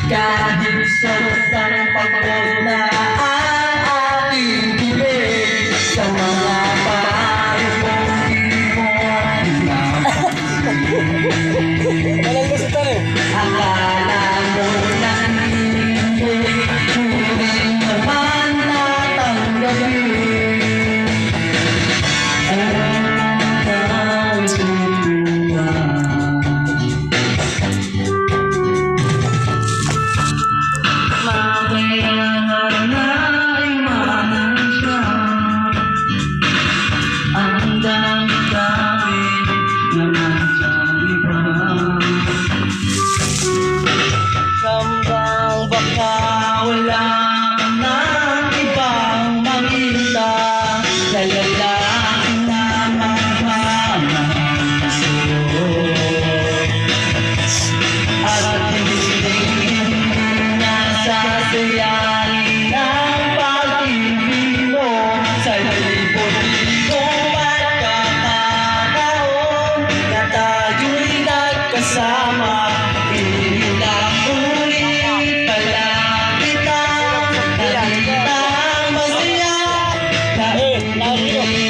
Kahit sa ng pagod na aking bibig sa mga payo kong di mo Walang gusto eh. akala mo nang hindi turing naman natanggapin ang tutunan. Sambang baka wala nang ibang makita na lalaki na magmamahal at hindi niya sasayahin ang pag-ibig mo sa libo-libong pagkakataon na tayo'y nagkasama. Lagi.